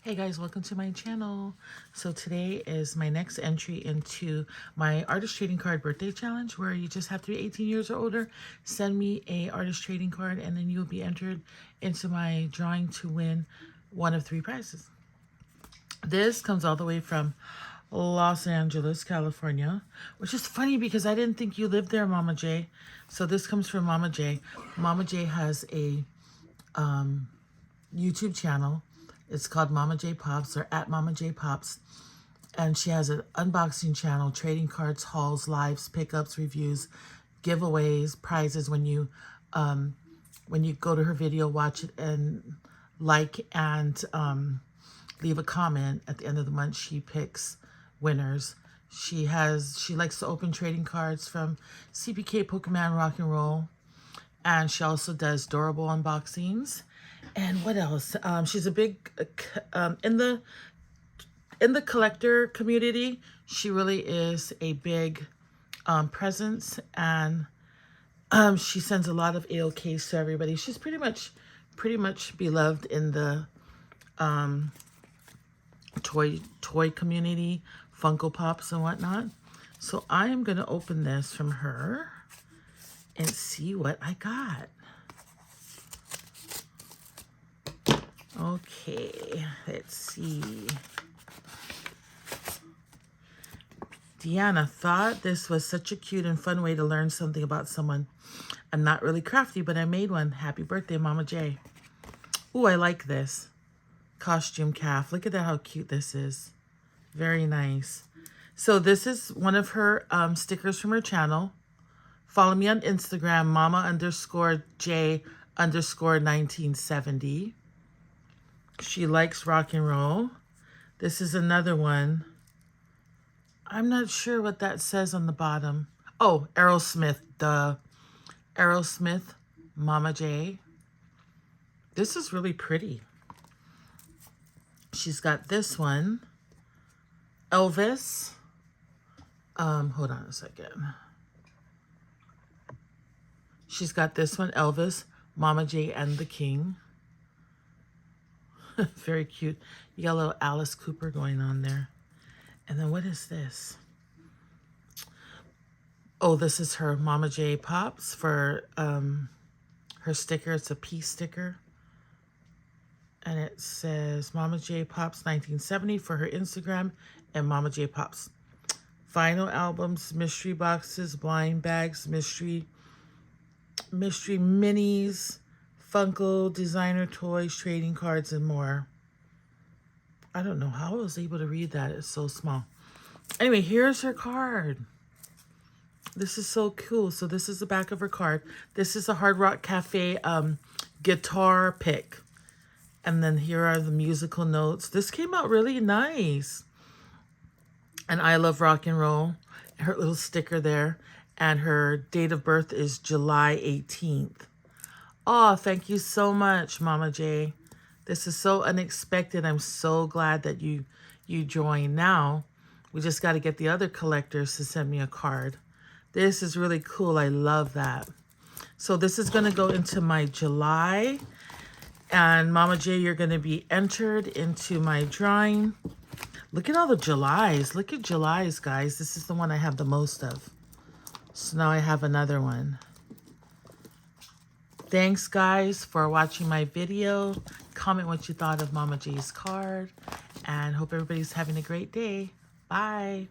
Hey guys, welcome to my channel. So today is my next entry into my artist trading card birthday challenge, where you just have to be 18 years or older, send me a artist trading card, and then you'll be entered into my drawing to win one of 3 prizes. This comes all the way from Los Angeles, California, which is funny because I didn't think you lived there, Mama J. So this comes from Mama J. Mama J has a YouTube channel. It's called Mama J Pops, or at Mama J Pops. And she has an unboxing channel, trading cards, hauls, lives, pickups, reviews, giveaways, prizes. When you go to her video, watch it and like and leave a comment. At the end of the month, she picks winners. She likes to open trading cards from CPK, Pokemon, Rock and Roll. And she also does durable unboxings. And what else? She's a big in the collector community. She really is a big presence, and she sends a lot of AOKs to everybody. She's pretty much beloved in the toy community, Funko Pops and whatnot. So I am gonna open this from her and see what I got. Okay, let's see. Deanna thought this was such a cute and fun way to learn something about someone. I'm not really crafty, but I made one. Happy birthday, Mama J. Ooh, I like this. Costume calf. Look at that, how cute this is. Very nice. So this is one of her stickers from her channel. Follow me on Instagram, mama_j_1970. She likes rock and roll. This is another one. I'm not sure what that says on the bottom. Oh, Aerosmith, Aerosmith, Mama J. This is really pretty. She's got this one, Elvis. Hold on a second. She's got this one, Elvis, Mama J and the King. Very cute. You got a little Alice Cooper going on there. And then what is this? Oh, this is her Mama J Pops for her sticker. It's a peace sticker. And it says Mama J Pops 1970 for her Instagram, and Mama J Pops. Vinyl albums, mystery boxes, blind bags, mystery minis, Funko, designer toys, trading cards, and more. I don't know how I was able to read that. It's so small. Anyway, here's her card. This is so cool. So this is the back of her card. This is a Hard Rock Cafe guitar pick. And then here are the musical notes. This came out really nice. And I love rock and roll. Her little sticker there. And her date of birth is July 18th. Oh, thank you so much, Mama J. This is so unexpected. I'm so glad that you joined. Now, we just got to get the other collectors to send me a card. This is really cool. I love that. So this is going to go into my July. And Mama J, you're going to be entered into my drawing. Look at all the Julys. Look at Julys, guys. This is the one I have the most of. So now I have another one. Thanks, guys, for watching my video. Comment what you thought of Mama J's card. And hope everybody's having a great day. Bye.